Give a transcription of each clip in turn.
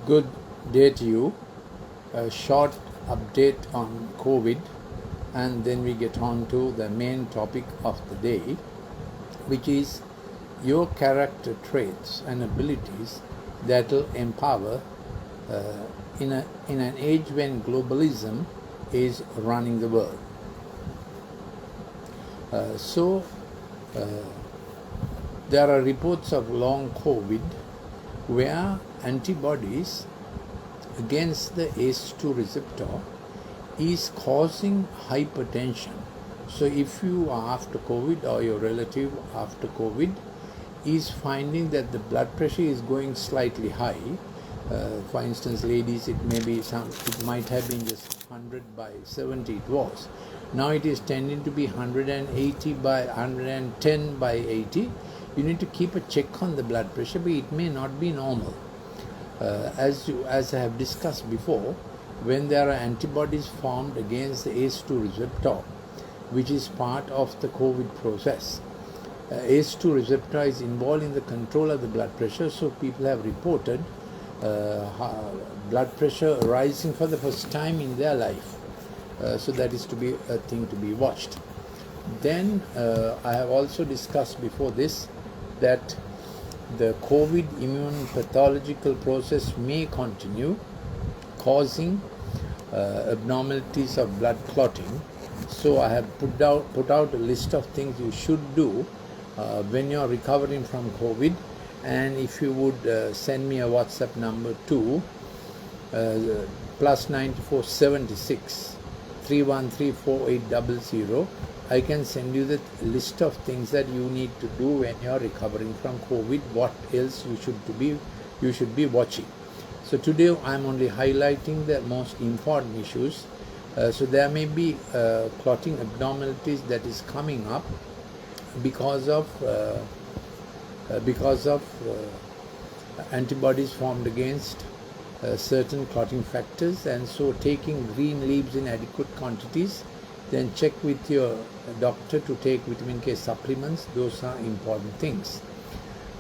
Good day to you. A short update on COVID, and then we get on to the main topic of the day, which is your character traits and abilities that will empower in an age when globalism is running the world. There are reports of long COVID where antibodies against the ACE2 receptor is causing hypertension. So if you are after COVID or your relative after COVID is finding that the blood pressure is going slightly high, for instance, ladies, it might have been just 100/70 it was. Now it is tending to be 110/80. You need to keep a check on the blood pressure, but it may not be normal. As I have discussed before, when there are antibodies formed against the ACE2 receptor, which is part of the COVID process, ACE2 receptor is involved in the control of the blood pressure, so people have reported blood pressure rising for the first time in their life. So that is to be a thing to be watched. Then I have also discussed before this that the COVID immune pathological process may continue, causing abnormalities of blood clotting. So I have put out a list of things you should do when you are recovering from COVID. And if you would send me a WhatsApp number to +9476 3134800, I can send you the list of things that you need to do when you are recovering from COVID. What else you should be watching. So today I am only highlighting the most important issues. So there may be clotting abnormalities that is coming up because of antibodies formed against certain clotting factors, and so taking green leaves in adequate quantities. Then check with your doctor to take vitamin K supplements. Those are important things.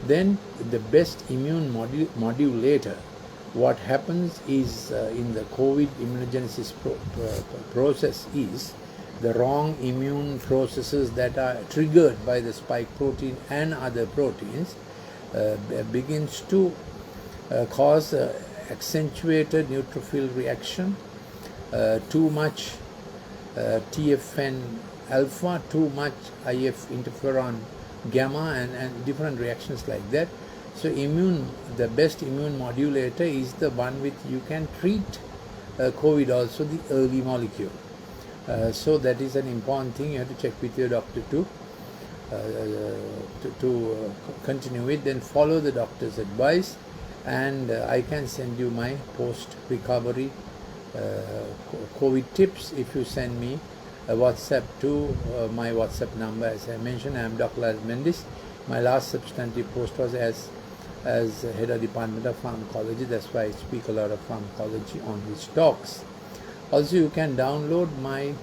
Then the best immune modulator. What happens is in the COVID immunogenesis process is the wrong immune processes that are triggered by the spike protein and other proteins begins to cause accentuated neutrophil reaction, too much TFN alpha, too much IF interferon gamma, and different reactions like that. So the best immune modulator is the one with you can treat COVID also, the early molecule. So that is an important thing. You have to check with your doctor to continue it. Then follow the doctor's advice, and I can send you my post-recovery COVID tips if you send me a WhatsApp to my WhatsApp number. As I mentioned, I am Dr. Lalith Mendis. My last substantive post was as head of Department of Pharmacology. That's why I speak a lot of pharmacology on these talks. Also, you can download my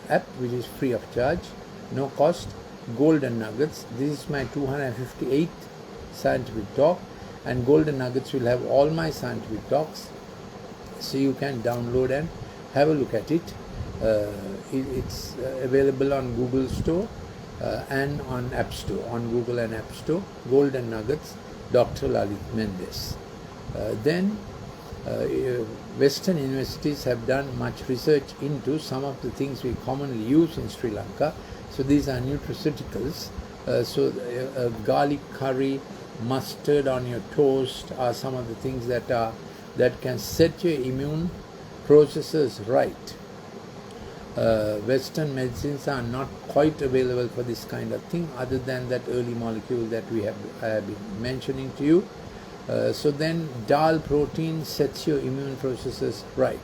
app, which is free of charge, no cost, Golden Nuggets. This is my 258th scientific talk, and Golden Nuggets will have all my scientific talks. So you can download and have a look at it. It's available on Google Store and on App Store, on Google and App Store. Golden Nuggets, Dr. Lalith Mendis. Then Western universities have done much research into some of the things we commonly use in Sri Lanka. So these are nutraceuticals. Garlic curry, mustard on your toast are some of the things that can set your immune processes right. Western medicines are not quite available for this kind of thing, other than that early molecule that I have been mentioning to you. So then dal protein sets your immune processes right.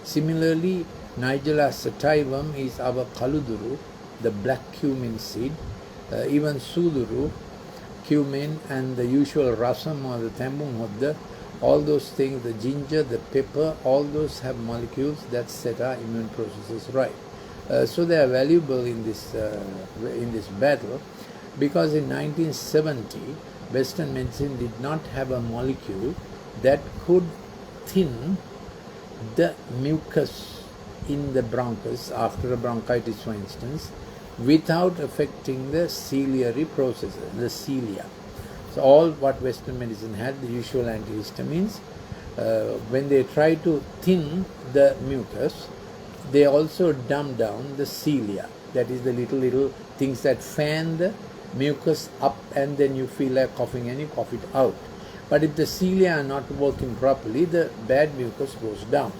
Similarly, Nigella sativum is our kaluduru, the black cumin seed, even suluru, cumin, and the usual rasam or the tambung hodda, all those things, the ginger, the pepper, all those have molecules that set our immune processes right. So they are valuable in this battle, because in 1970 Western medicine did not have a molecule that could thin the mucus in the bronchus after a bronchitis, for instance, without affecting the ciliary processes, the cilia. So all what Western medicine had, the usual antihistamines, when they try to thin the mucus, they also dumb down the cilia. That is the little things that fan the mucus up, and then you feel like coughing and you cough it out. But if the cilia are not working properly, the bad mucus goes down.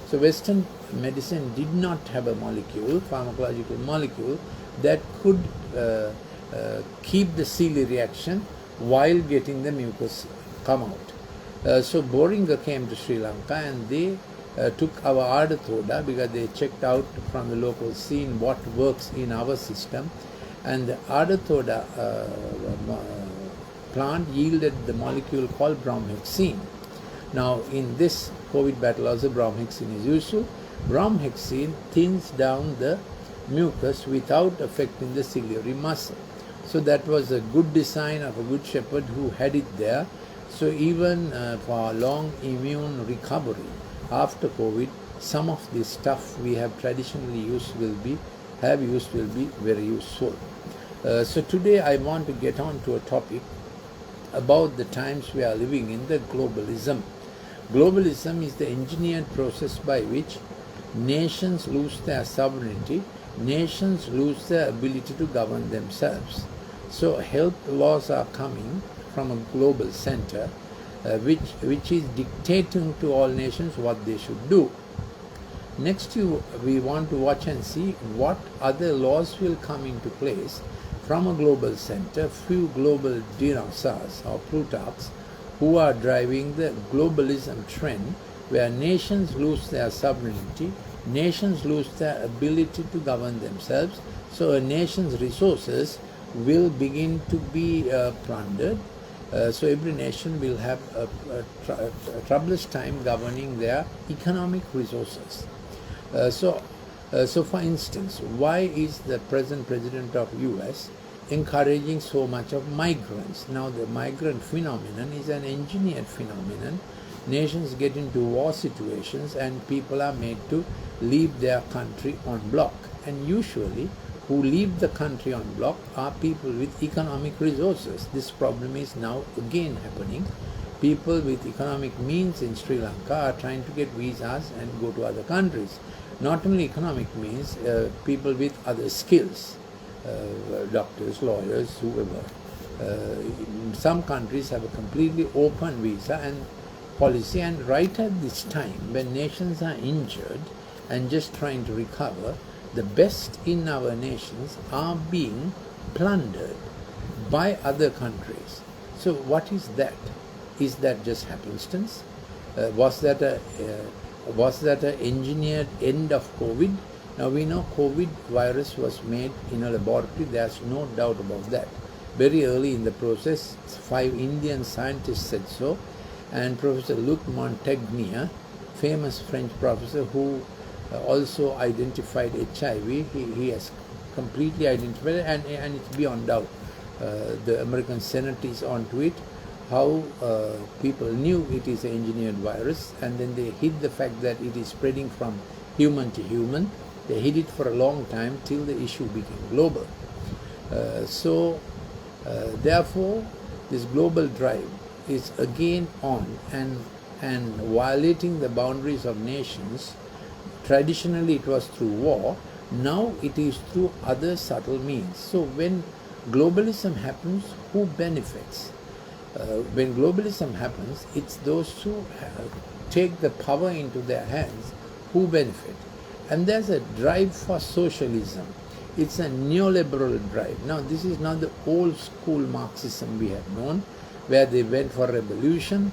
So Western medicine did not have a molecule, pharmacological molecule, that could keep the ciliary action while getting the mucus come out. So Boehringer came to Sri Lanka, and they took our Ardha because they checked out from the local scene what works in our system, and the Ardha plant yielded the molecule called bromhexine. Now in this COVID battle also bromhexine is useful. Bromhexine thins down the mucus without affecting the ciliary muscle. So that was a good design of a good shepherd who had it there. So even for long immune recovery after COVID, some of this stuff we have traditionally used will be very useful. So today I want to get on to a topic about the times we are living in, the globalism. Globalism is the engineered process by which nations lose their sovereignty, nations lose their ability to govern themselves. So health laws are coming from a global center which is dictating to all nations what they should do. Next we want to watch and see what other laws will come into place from a global center, few global dinosaurs or Plutarchs who are driving the globalism trend where nations lose their sovereignty, nations lose their ability to govern themselves, so a nation's resources will begin to be plundered. So every nation will have a troublous time governing their economic resources. So for instance, why is the present president of US encouraging so much of migrants? Now the migrant phenomenon is an engineered phenomenon. Nations get into war situations and people are made to leave their country en bloc, and usually who leave the country en bloc are people with economic resources. This problem is now again happening. People with economic means in Sri Lanka are trying to get visas and go to other countries. Not only economic means, people with other skills, doctors, lawyers, whoever. Some countries have a completely open visa and policy, and right at this time when nations are injured and just trying to recover, the best in our nations are being plundered by other countries. So what is that? Is that just happenstance? Was that an engineered end of COVID? Now we know COVID virus was made in a laboratory, there's no doubt about that. Very early in the process, 5 Indian scientists said so, and Professor Luc Montagnier, famous French professor who also identified HIV, he has completely identified it, and it's beyond doubt. The American Senate is onto it, how people knew it is an engineered virus, and then they hid the fact that it is spreading from human to human. They hid it for a long time till the issue became global. Therefore, this global drive is again on and violating the boundaries of nations. Traditionally it was through war, now it is through other subtle means. So when globalism happens, who benefits? When globalism happens, it's those who take the power into their hands who benefit. And there's a drive for socialism. It's a neoliberal drive. Now this is not the old school Marxism we have known, where they went for revolution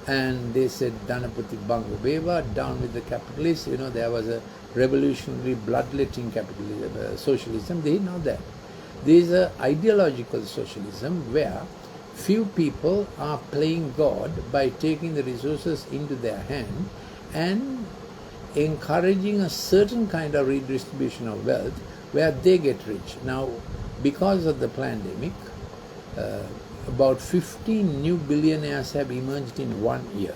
and they said Dhanapati Bangabeva, down with the capitalists. You know, there was a revolutionary bloodletting capitalism, socialism. They know that. There is a ideological socialism where few people are playing God by taking the resources into their hand and encouraging a certain kind of redistribution of wealth where they get rich. Now, because of the pandemic, about 15 new billionaires have emerged in 1 year.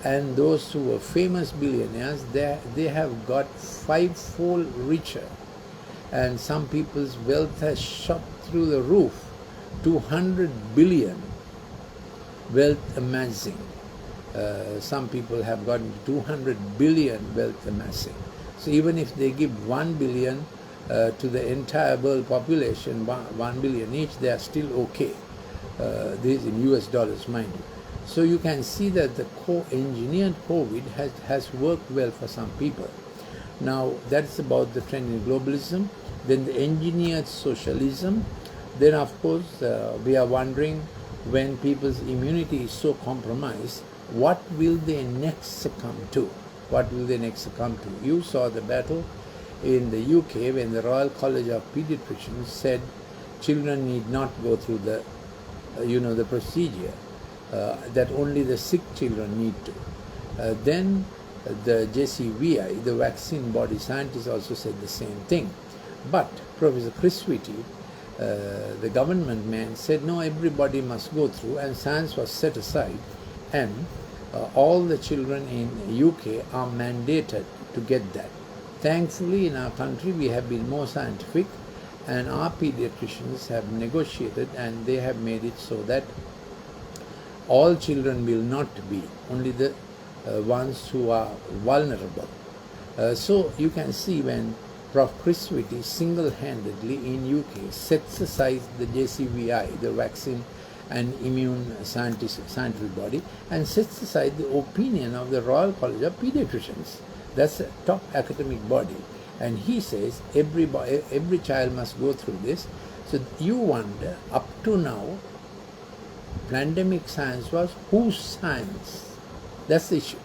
And those who were famous billionaires, they have got fivefold richer. And some people's wealth has shot through the roof. 200 billion wealth amassing. Some people have gotten 200 billion wealth amassing. So even if they give 1 billion to the entire world population, 1 billion each, they are still okay. This is in US dollars, mind you. So you can see that the engineered COVID has worked well for some people. Now that's about the trend in globalism. Then the engineered socialism. Then of course we are wondering, when people's immunity is so compromised, what will they next succumb to? What will they next succumb to? You saw the battle in the UK when the Royal College of Pediatricians said children need not go through the the procedure, that only the sick children need to. Then the JCVI, the vaccine body scientists, also said the same thing. But Professor Chris Whitty, the government man, said no, everybody must go through, and science was set aside, and all the children in UK are mandated to get that. Thankfully, in our country, we have been more scientific, and our pediatricians have negotiated, and they have made it so that all children will not be, only the ones who are vulnerable. So you can see when Prof. Chris Whitty single-handedly in UK sets aside the JCVI, the vaccine and immune scientific body, and sets aside the opinion of the Royal College of Pediatricians. That's a top academic body. And he says every child must go through this. So you wonder, up to now, pandemic science was whose science? That's the issue.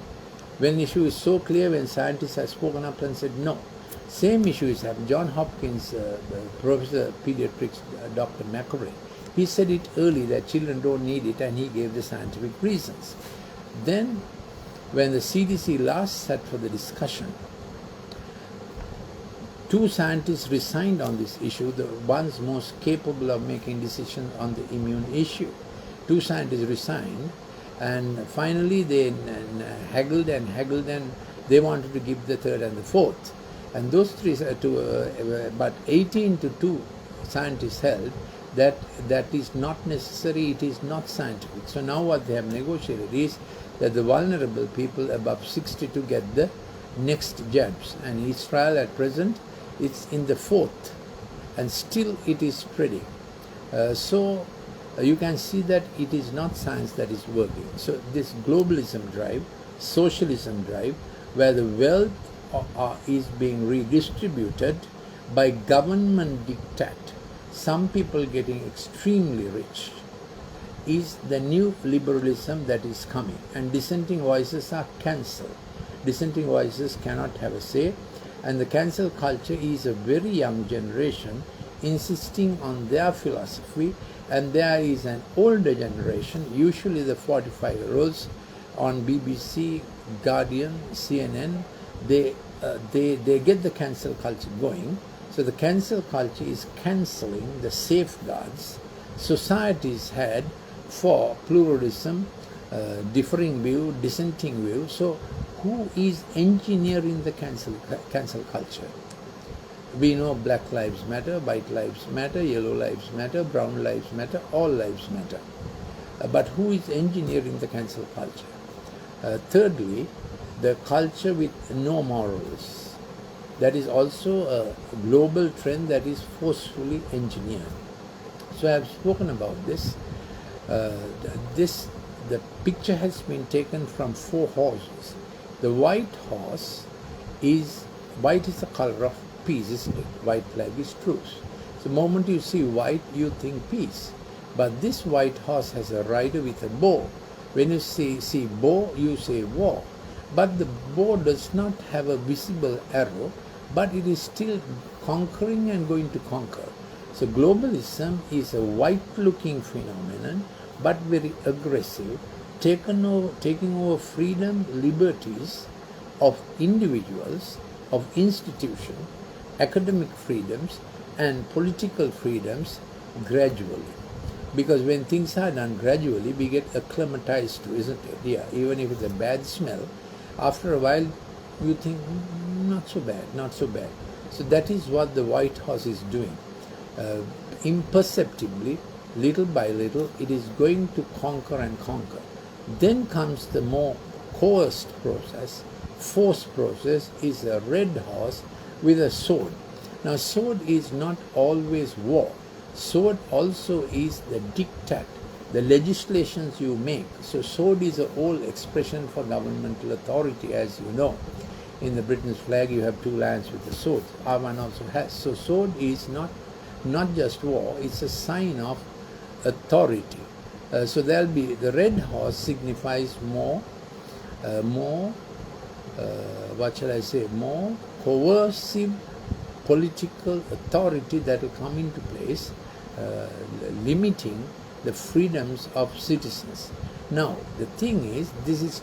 When the issue is so clear, when scientists have spoken up and said no. Same issue is happening. John Hopkins, Professor of Pediatrics, Dr. McCurry, he said it early that children don't need it, and he gave the scientific reasons. Then, when the CDC last sat for the discussion, 2 scientists resigned on this issue, the ones most capable of making decisions on the immune issue. 2 scientists resigned, and finally they haggled and they wanted to give the 3rd and the 4th. And those 3, but 18 to 2 scientists held that is not necessary, it is not scientific. So now what they have negotiated is that the vulnerable people above 62 get the next jabs. And Israel at present, it's in the 4th, and still it is spreading. So you can see that it is not science that is working. So this globalism drive, socialism drive, where the wealth is being redistributed by government diktat, some people getting extremely rich, is the new liberalism that is coming. And dissenting voices are cancelled. Dissenting voices cannot have a say, and the cancel culture is a very young generation insisting on their philosophy, and there is an older generation, usually the 45-year-olds on BBC, Guardian, CNN, they get the cancel culture going. So the cancel culture is cancelling the safeguards societies had for pluralism, differing view, dissenting view. So who is engineering the cancel culture? We know Black Lives Matter, White Lives Matter, Yellow Lives Matter, Brown Lives Matter, all lives matter. But who is engineering the cancel culture? Thirdly, the culture with no morals. That is also a global trend that is forcefully engineered. So I have spoken about this. The picture has been taken from 4 horses. The white horse is, white is the color of peace, isn't it? White flag is truce. So the moment you see white, you think peace. But this white horse has a rider with a bow. When you see bow, you say war. But the bow does not have a visible arrow, but it is still conquering and going to conquer. So globalism is a white-looking phenomenon, but very aggressive, taking over freedom, liberties of individuals, of institutions, academic freedoms, and political freedoms gradually. Because when things are done gradually, we get acclimatized to, isn't it? Yeah, even if it's a bad smell, after a while you think, not so bad, not so bad. So that is what the white horse is doing. Imperceptibly, little by little, it is going to conquer and conquer. Then comes the more coerced process, forced process, is a red horse with a sword. Now, sword is not always war. Sword also is the diktat, the legislations you make. So sword is an old expression for governmental authority, as you know. In the Britain's flag, you have two lions with a sword. Our one also has. So sword is not just war, it's a sign of authority. So there'll be, the red horse signifies more coercive political authority that will come into place, limiting the freedoms of citizens. Now, the thing is, this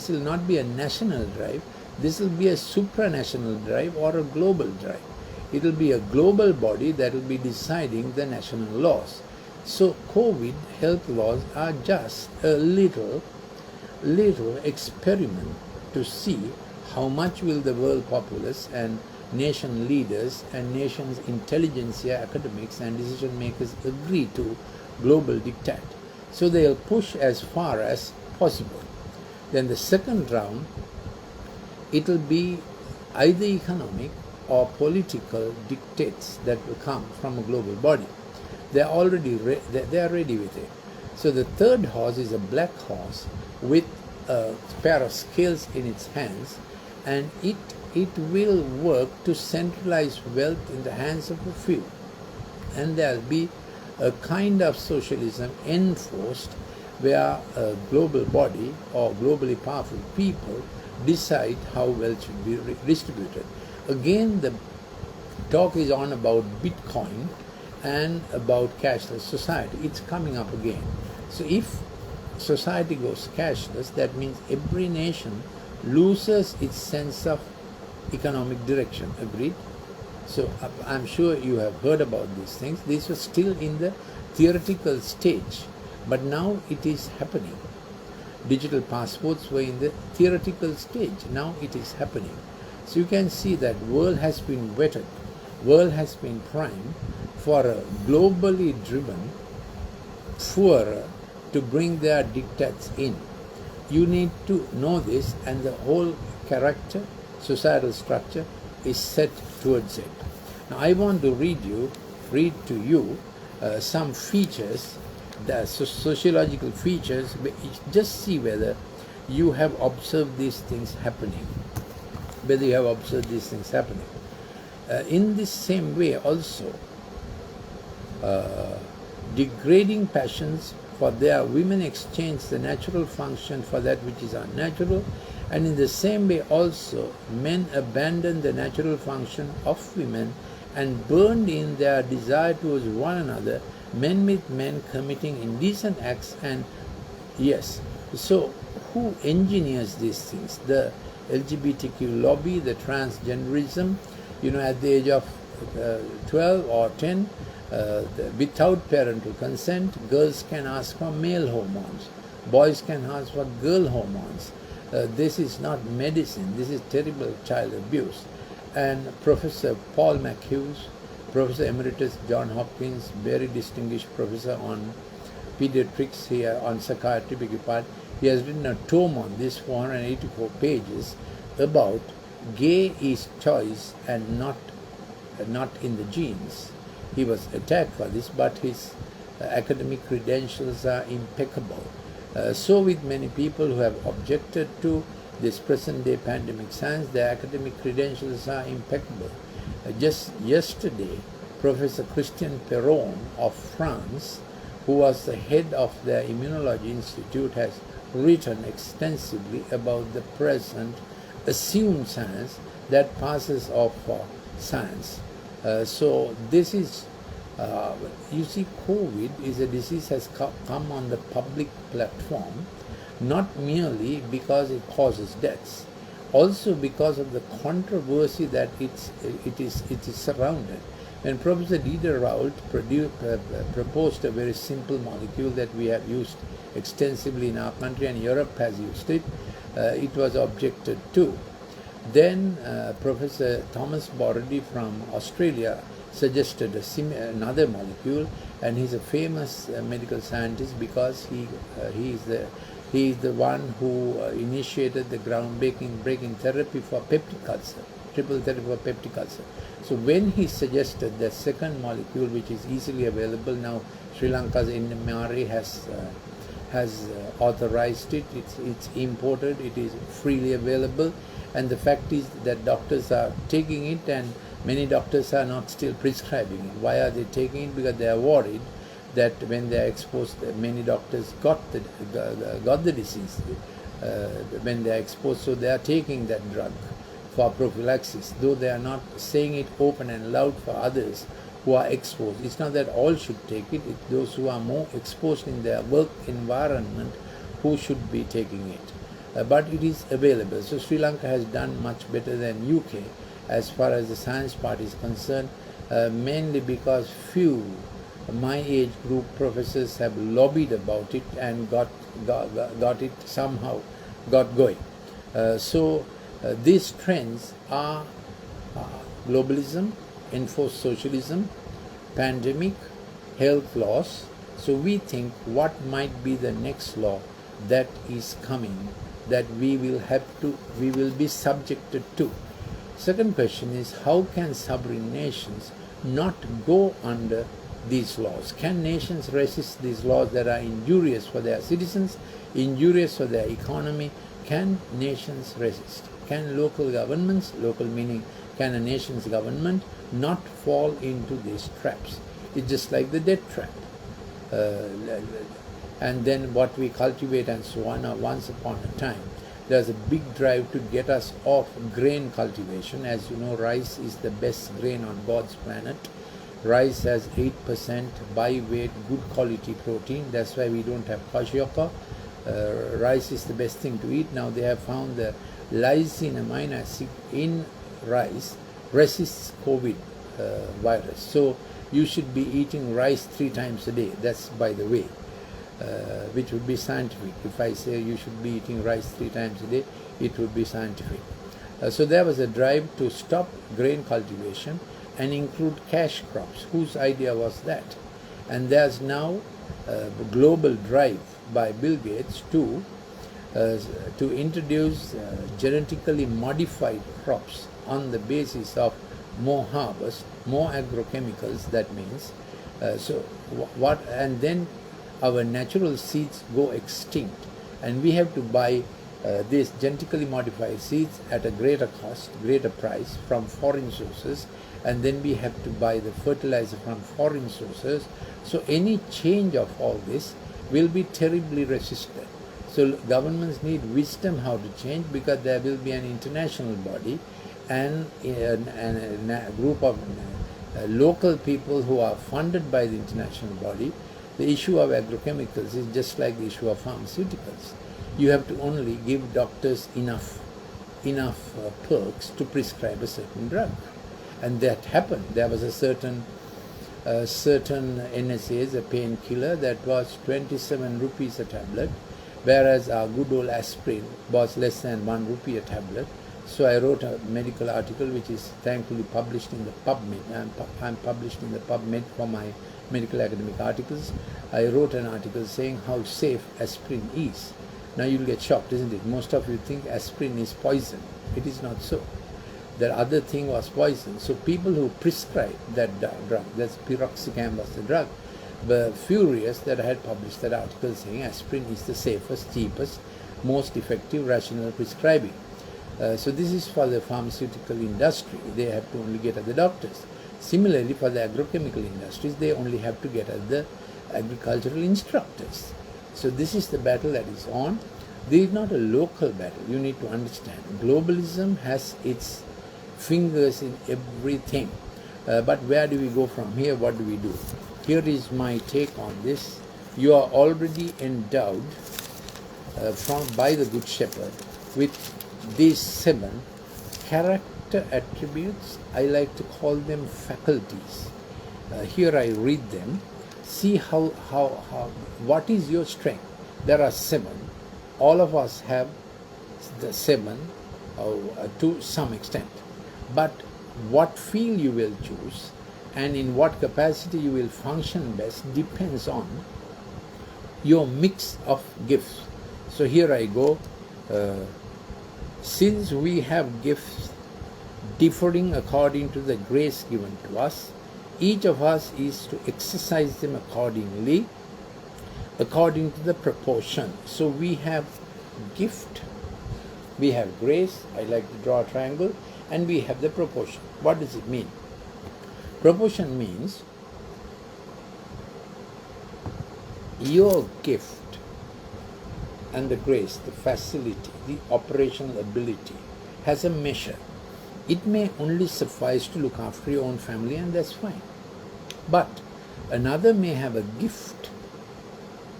will not be a national drive, this will be a supranational drive or a global drive. It will be a global body that will be deciding the national laws. So COVID health laws are just a little experiment to see how much will the world populace and nation leaders and nations intelligentsia, academics and decision makers agree to global diktat. So they'll push as far as possible. Then the second round, it will be either economic or political dictates that will come from a global body. They are already they are ready with it. So the third horse is a black horse with a pair of scales in its hands, and it will work to centralize wealth in the hands of a few. And there will be a kind of socialism enforced where a global body or globally powerful people decide how wealth should be distributed. Again, the talk is on about Bitcoin and about cashless society. It's coming up again. So if society goes cashless, that means every nation loses its sense of economic direction. Agreed? So I'm sure you have heard about these things. These were still in the theoretical stage, but now it is happening. Digital passports were in the theoretical stage. Now it is happening. So you can see that world has been wetted, world has been primed for a globally driven furor to bring their diktats in. You need to know this, and the whole character, societal structure is set towards it. Now I want to read to you some features, the sociological features. Just see whether you have observed these things happening. Whether you have observed these things happening. In this same way also, degrading passions for their women exchange the natural function for that which is unnatural, and in the same way also men abandon the natural function of women and burned in their desire towards one another, men with men committing indecent acts. And yes, so who engineers these things? The LGBTQ lobby, the transgenderism, at the age of 12 or 10, without parental consent, girls can ask for male hormones, boys can ask for girl hormones. This is not medicine, this is terrible child abuse. And Professor Paul McHughes, Professor Emeritus John Hopkins, very distinguished professor on pediatrics here, on psychiatry, beg your pardon, he has written a tome on this, 484 pages, about gay is choice and not in the genes. He was attacked for this, but his academic credentials are impeccable. So with many people who have objected to this present-day pandemic science, their academic credentials are impeccable. Just yesterday, Professor Christian Perron of France, who was the head of the Immunology Institute, has written extensively about the present assumed science that passes off for science. So this is, you see, COVID is a disease has come on the public platform, not merely because it causes deaths, also because of the controversy that it is surrounded. When Professor Dr. proposed a very simple molecule that we have used extensively in our country and Europe has used it, it was objected to. Then Professor Thomas Borody from Australia suggested another molecule, and he's a famous medical scientist because he is the one who initiated the groundbreaking therapy for peptic ulcer, triple therapy for peptic ulcer. So when he suggested the second molecule, which is easily available now, Sri Lanka's MRA has authorized it. It's imported. It is freely available, and the fact is that doctors are taking it, and many doctors are not still prescribing it. Why are they taking it? Because they are worried that when they are exposed, many doctors got the disease when they are exposed, so they are taking that drug for prophylaxis, though they are not saying it open and loud for others who are exposed. It's not that all should take it, it's those who are more exposed in their work environment who should be taking it. But it is available. So Sri Lanka has done much better than UK as far as the science part is concerned, mainly because few my age group professors have lobbied about it and got it somehow got going. So these trends are globalism, enforced socialism, pandemic, health loss. So we think what might be the next law that is coming that we will be subjected to. Second question is, how can sovereign nations not go under these laws? Can nations resist these laws that are injurious for their citizens, injurious for their economy? Can nations resist? Can local governments, local meaning can a nation's government, not fall into these traps? It's just like the debt trap. And then what we cultivate and so on. Once upon a time, there's a big drive to get us off grain cultivation. As you know, rice is the best grain on God's planet. Rice has 8% by weight, good quality protein. That's why we don't have kwashiorkor. Rice is the best thing to eat. Now they have found the lysine amino acid in rice resists COVID virus. So you should be eating rice 3 times a day. That's by the way, which would be scientific. If I say you should be eating rice 3 times a day, it would be scientific. So there was a drive to stop grain cultivation and include cash crops. Whose idea was that? And there's now a global drive by Bill Gates to introduce genetically modified crops on the basis of more harvest, more agrochemicals. That means and then our natural seeds go extinct, and we have to buy these genetically modified seeds at a greater cost, greater price from foreign sources, and then we have to buy the fertilizer from foreign sources. So any change of all this will be terribly resisted. So governments need wisdom how to change, because there will be an international body and a group of local people who are funded by the international body. The issue of agrochemicals is just like the issue of pharmaceuticals. You have to only give doctors enough perks to prescribe a certain drug. And that happened. There was a certain NSAIDs, a painkiller, that was 27 rupees a tablet, whereas our good old aspirin was less than 1 rupee a tablet. So I wrote a medical article which is thankfully published in the PubMed. I'm published in the PubMed for my medical academic articles. I wrote an article saying how safe aspirin is. Now you'll get shocked, isn't it? Most of you think aspirin is poison. It is not so. The other thing was poison. So people who prescribed that drug, that's piroxicam was the drug, were furious that I had published that article saying aspirin is the safest, cheapest, most effective rational prescribing. So this is for the pharmaceutical industry. They have to only get at the doctors. Similarly, for the agrochemical industries, they only have to get at the agricultural instructors. So this is the battle that is on. This is not a local battle. You need to understand. Globalism has its fingers in everything. But where do we go from here? What do we do? Here is my take on this. You are already endowed by the Good Shepherd with these 7 character attributes, I like to call them faculties. Here I read them. See what is your strength. There are 7. All of us have the 7 to some extent. But what field you will choose and in what capacity you will function best depends on your mix of gifts. So here I go. Since we have gifts differing according to the grace given to us, each of us is to exercise them accordingly, according to the proportion. So we have gift, we have grace, I like to draw a triangle, and we have the proportion. What does it mean? Proportion means your gift and the grace, the facility, the operational ability has a measure. It may only suffice to look after your own family, and that's fine. But another may have a gift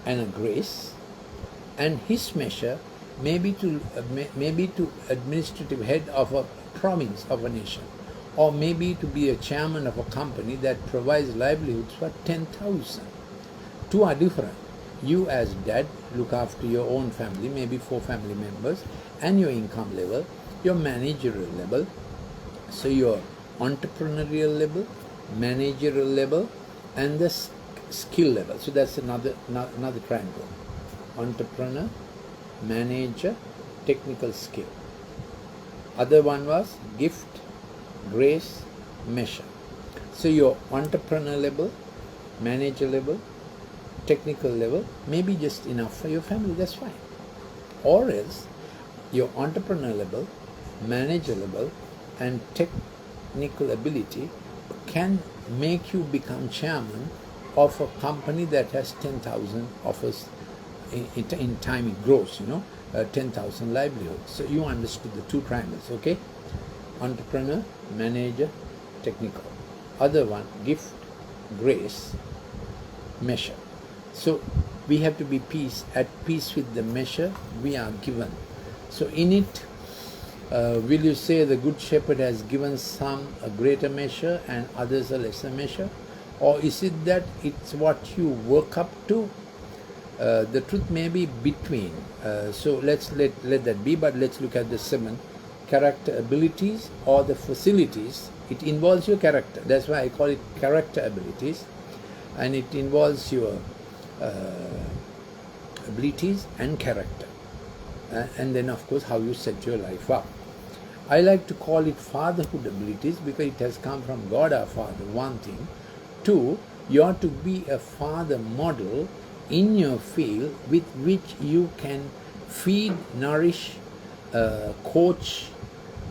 and a grace, and his measure may be to administrative head of a province of a nation, or maybe to be a chairman of a company that provides livelihoods for 10,000. Two are different. You as dad look after your own family, maybe 4 family members, and your income level, your managerial level, so your entrepreneurial level, managerial level, and the skill level. So that's another triangle. Entrepreneur, manager, technical skill. Other one was gift, grace, measure. So your entrepreneur level, manager level, technical level may be just enough for your family, that's fine. Or else your entrepreneur level, manager level, and technical ability can make you become chairman of a company that has 10,000 offers. In time it grows, 10,000 livelihoods. So you understood the 2 triangles, okay? Entrepreneur, manager, technical. Other one, gift, grace, measure. So we have to be at peace with the measure we are given. So in it, will you say the Good Shepherd has given some a greater measure and others a lesser measure? Or is it that it's what you work up to? The truth may be between. So let's let that be, but let's look at the 7 character abilities or the facilities. It involves your character. That's why I call it character abilities. And it involves your abilities and character. And then of course how you set your life up. I like to call it fatherhood abilities because it has come from God our Father, 1 thing. 2, you are to be a father model in your field with which you can feed, nourish, coach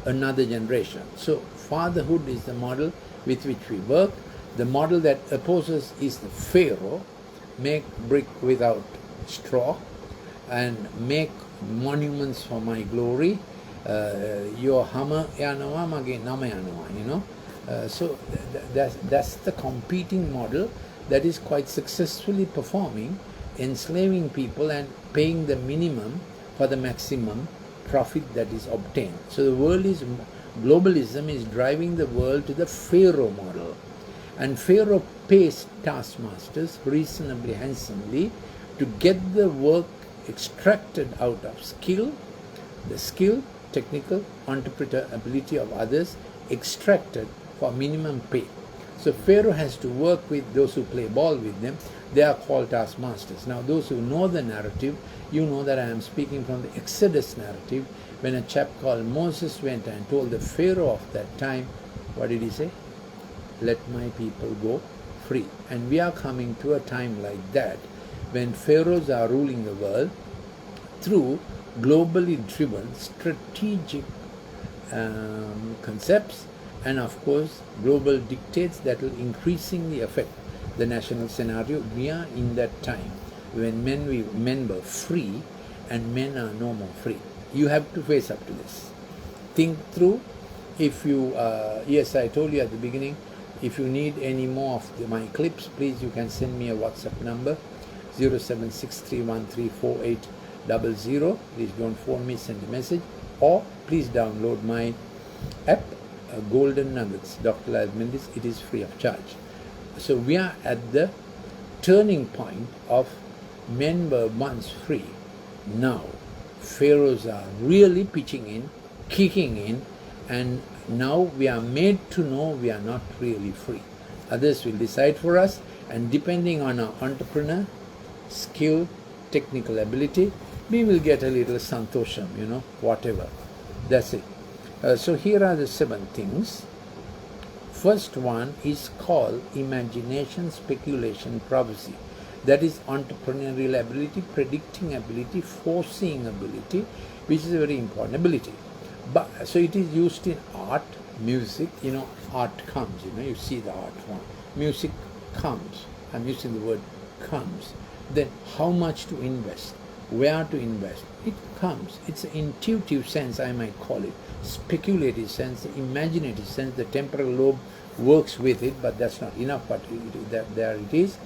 another generation. So fatherhood is the model with which we work. The model that opposes is the Pharaoh, make brick without straw and make monuments for my glory. Your hammer yanawa mage nama yanawa, so that's the competing model that is quite successfully performing, enslaving people and paying the minimum for the maximum profit that is obtained. So the world globalism is driving the world to the Pharaoh model, and Pharaoh pays taskmasters reasonably handsomely to get the work extracted out of the skill, technical, entrepreneurial ability of others extracted for minimum pay. So Pharaoh has to work with those who play ball with them. They are called taskmasters. Now those who know the narrative, you know that I am speaking from the Exodus narrative, when a chap called Moses went and told the Pharaoh of that time, what did he say? Let my people go free. And we are coming to a time like that, when pharaohs are ruling the world through globally driven strategic concepts, and of course global dictates that will increasingly affect the national scenario. We are in that time when men were free and men are no more free. You have to face up to this. Think through. If you, yes, I told you at the beginning, if you need any more of my clips, please you can send me a WhatsApp number 0763134800. Please don't phone me, send a message, or please download my app golden nuggets, Dr. Lalith Mendis, it is free of charge. So we are at the turning point of men were once free. Now pharaohs are really pitching in, kicking in, and now we are made to know we are not really free. Others will decide for us, and depending on our entrepreneur, skill, technical ability, we will get a little santosham, whatever. That's it. So here are the 7 things. First one is called imagination, speculation, prophecy. That is entrepreneurial ability, predicting ability, foreseeing ability, which is a very important ability. But so it is used in art, music. Art comes. You see the art form. Music comes. I'm using the word comes. Then how much to invest, where to invest, it comes. It's an intuitive sense, I might call it, speculative sense, the imaginative sense. The temporal lobe works with it, but that's not enough, but there it is.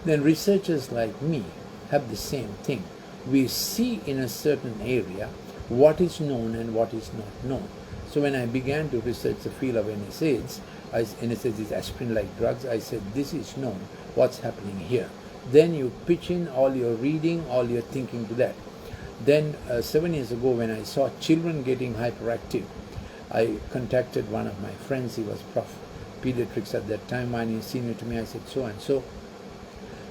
Then researchers like me have the same thing. We see in a certain area what is known and what is not known. So when I began to research the field of NSAIDs, NSAIDs is aspirin-like drugs, I said this is known, what's happening here? Then you pitch in all your reading, all your thinking to that. Then 7 years ago when I saw children getting hyperactive, I contacted one of my friends. He was Prof. Pediatrics at that time, and he senior to me. I said, so and so,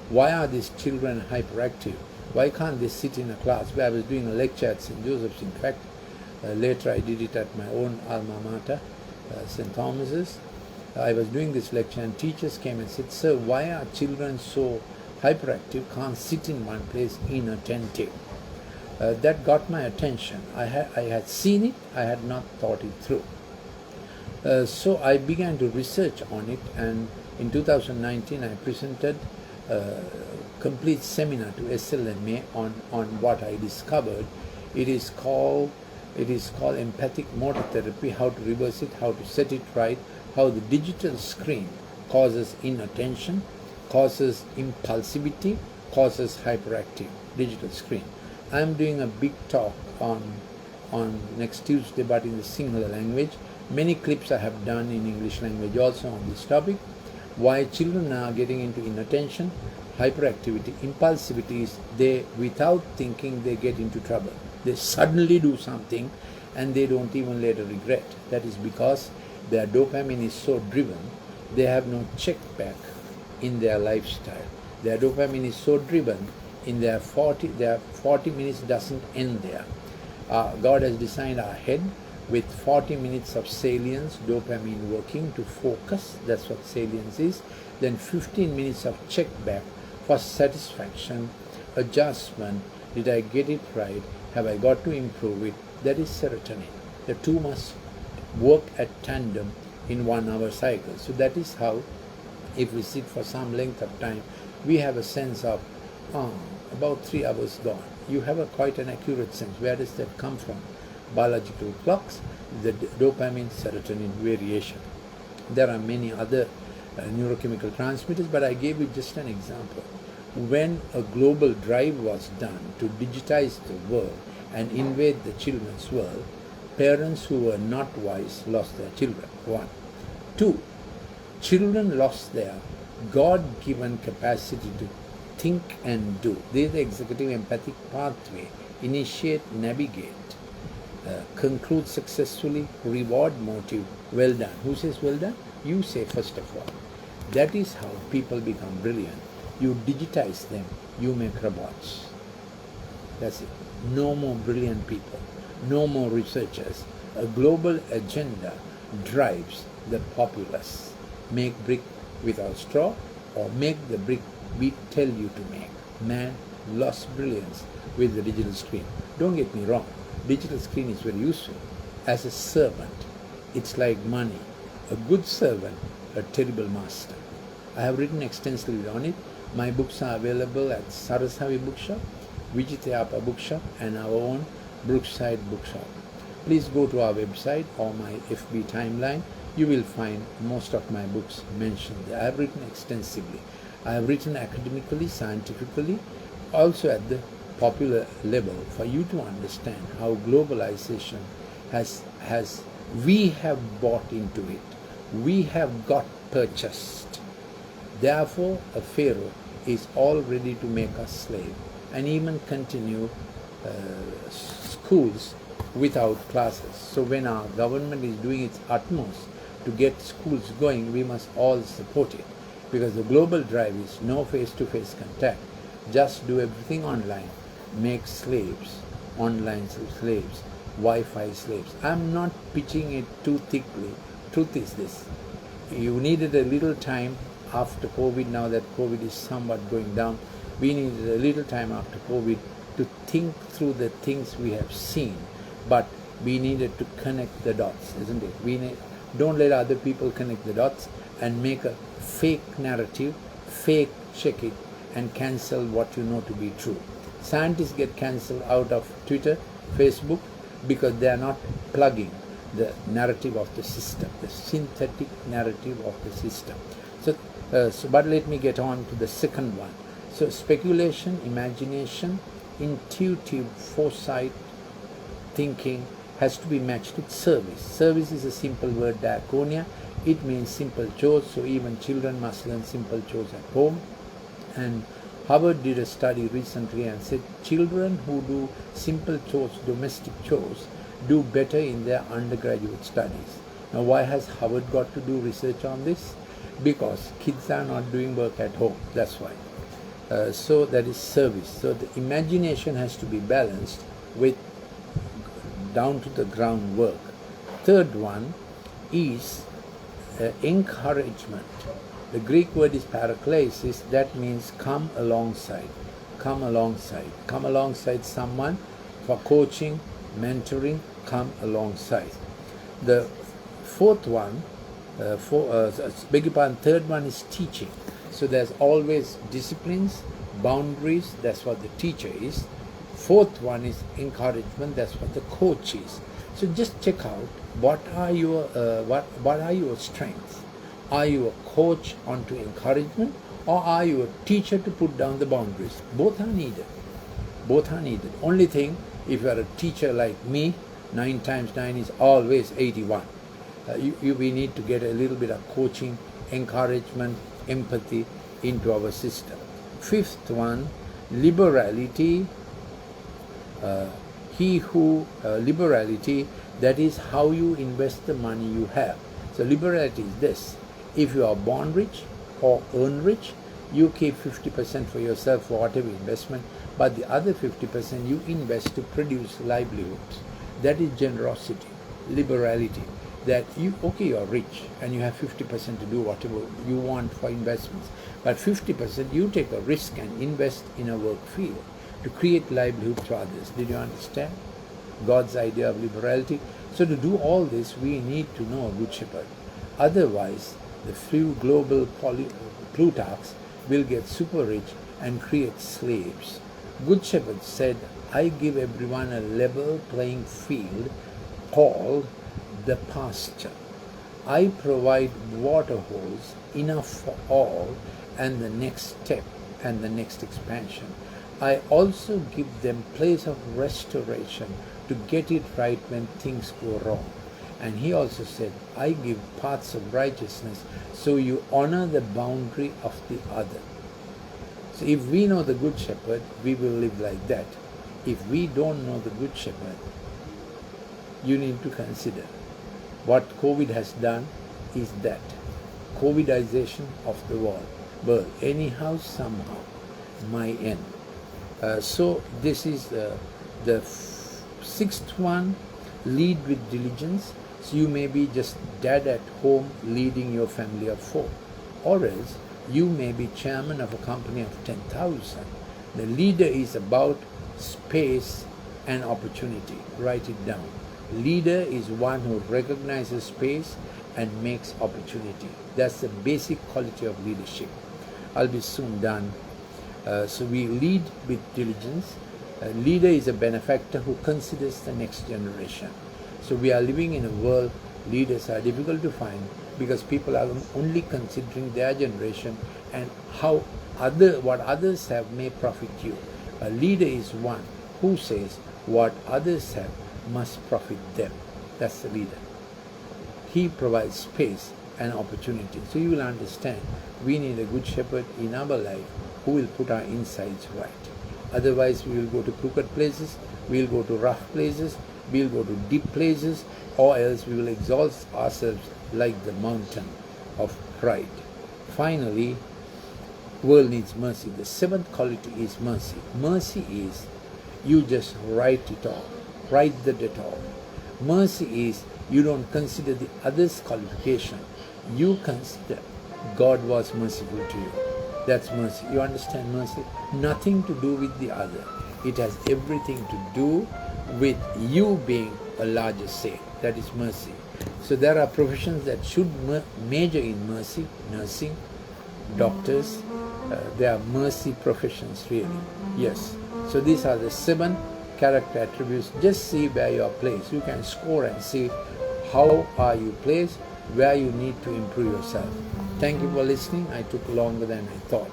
why are these children hyperactive? Why can't they sit in a class? Where I was doing a lecture at St. Joseph's. In fact, later I did it at my own alma mater, St. Thomas's. I was doing this lecture, and teachers came and said, sir, why are children so hyperactive, can't sit in one place, inattentive? That got my attention. I had seen it, I had not thought it through. So I began to research on it, and in 2019 I presented a complete seminar to SLMA on what I discovered. It is called empathic motor therapy, how to reverse it, how to set it right, how the digital screen causes inattention, causes impulsivity, causes hyperactive digital screen. I am doing a big talk on next Tuesday, but in the Sinhala language. Many clips I have done in English language also on this topic. Why children are getting into inattention, hyperactivity, impulsivity is they, without thinking, they get into trouble. They suddenly do something and they don't even later regret. That is because their dopamine is so driven, they have no check back in their lifestyle. Their dopamine is so driven, in their 40 minutes doesn't end there. God has designed our head with 40 minutes of salience, dopamine working to focus. That's what salience is. Then 15 minutes of check back for satisfaction, adjustment. Did I get it right? Have I got to improve it? That is serotonin. The two must work at tandem in 1 hour cycle. So that is how, if we sit for some length of time, we have a sense of about 3 hours gone. You have quite an accurate sense. Where does that come from? Biological clocks, the dopamine serotonin variation. There are many other neurochemical transmitters, but I gave you just an example. When a global drive was done to digitize the world and invade the children's world, parents who were not wise lost their children. 1. 2. Children lost their God-given capacity to think and do. This is the executive empathic pathway. Initiate, navigate, conclude successfully, reward, motive, well done. Who says well done? You say first of all. That is how people become brilliant. You digitize them, you make robots. That's it. No more brilliant people, no more researchers. A global agenda drives the populace. Make brick without straw, or make the brick we tell you to make. Man lost brilliance with the digital screen. Don't get me wrong, digital screen is very useful. As a servant, it's like money. A good servant, a terrible master. I have written extensively on it. My books are available at Sarasavi Bookshop, Vijitayapa Bookshop, and our own Brookside Bookshop. Please go to our website or my FB timeline. You will find most of my books mentioned there. I have written extensively. I have written academically, scientifically, also at the popular level, for you to understand how globalization has We have bought into it. We have got purchased. Therefore, a Pharaoh is all ready to make us slave and even continue schools without classes. So when our government is doing its utmost to get schools going, we must all support it, because the global drive is no face-to-face contact. Just do everything online. Make slaves, online slaves, Wi-Fi slaves. I'm not pitching it too thickly. Truth is this: you needed a little time after COVID. Now that COVID is somewhat going down, we needed a little time after COVID to think through the things we have seen, but we needed to connect the dots, isn't it? Don't let other people connect the dots and make a fake narrative, fake check it, and cancel what you know to be true. Scientists get cancelled out of Twitter, Facebook, because they are not plugging the narrative of the system, the synthetic narrative of the system. But let me get on to the second one. So speculation, imagination, intuitive foresight, thinking has to be matched with service. Service is a simple word, diakonia. It means simple chores, so even children must learn simple chores at home. And Harvard did a study recently and said children who do simple chores, domestic chores, do better in their undergraduate studies. Now, why has Harvard got to do research on this? Because kids are not doing work at home, that's why. So that is service. So the imagination has to be balanced with down to the ground work. Third one is encouragement. The Greek word is paraklesis. That means come alongside. Come alongside. Come alongside someone for coaching, mentoring. Come alongside. The fourth one, third one is teaching. So there's always disciplines, boundaries. That's what the teacher is. Fourth one is encouragement. That's what the coach is. So just check out what are your strengths. Are you a coach onto encouragement, or are you a teacher to put down the boundaries? Both are needed. Both are needed. Only thing, if you are a teacher like me, 9 times 9 is always 81. We need to get a little bit of coaching, encouragement, empathy into our system. Fifth one, liberality. Liberality, that is how you invest the money you have. So liberality is this: if you are born rich or earn rich, you keep 50% for yourself for whatever investment, but the other 50% you invest to produce livelihoods. That is generosity, liberality. That you're rich and you have 50% to do whatever you want for investments, but 50% you take a risk and invest in a work field to create livelihood for others. Did you understand God's idea of liberality? So to do all this, we need to know a good shepherd. Otherwise, the few global plutarchs will get super rich and create slaves. Good shepherd said, I give everyone a level playing field called the pasture. I provide water holes enough for all, and the next step and the next expansion. I also give them place of restoration to get it right when things go wrong. And he also said, I give paths of righteousness so you honor the boundary of the other. So if we know the Good Shepherd, we will live like that. If we don't know the Good Shepherd, you need to consider what COVID has done is that COVIDization of the world. Anyhow, somehow, my end. So this is the sixth one, lead with diligence. So you may be just dad at home leading your family of 4, or else you may be chairman of a company of 10,000. The leader is about space and opportunity. Write it down. Leader is one who recognizes space and makes opportunity. That's the basic quality of leadership. I'll be soon done. So we lead with diligence. A leader is a benefactor who considers the next generation. So we are living in a world leaders are difficult to find because people are only considering their generation and what others have may profit you. A leader is one who says what others have must profit them. That's the leader. He provides space and opportunity. So you will understand we need a good shepherd in our life who will put our insides right. Otherwise, we will go to crooked places, we will go to rough places, we will go to deep places, or else we will exalt ourselves like the mountain of pride. Finally, world needs mercy. The seventh quality is mercy. Mercy is you just write it off, write the debt off. Mercy is you don't consider the other's qualification. You consider God was merciful to you. That's mercy. You understand mercy? Nothing to do with the other. It has everything to do with you being a larger saint. That is mercy. So there are professions that should major in mercy. Nursing, doctors, they are mercy professions really. Yes. So these are the 7 character attributes. Just see where you are placed. You can score and see how are you placed, where you need to improve yourself. Thank you for listening. I took longer than I thought.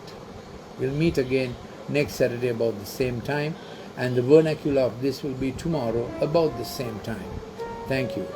We'll meet again next Saturday about the same time, and the vernacular of this will be tomorrow about the same time. Thank you.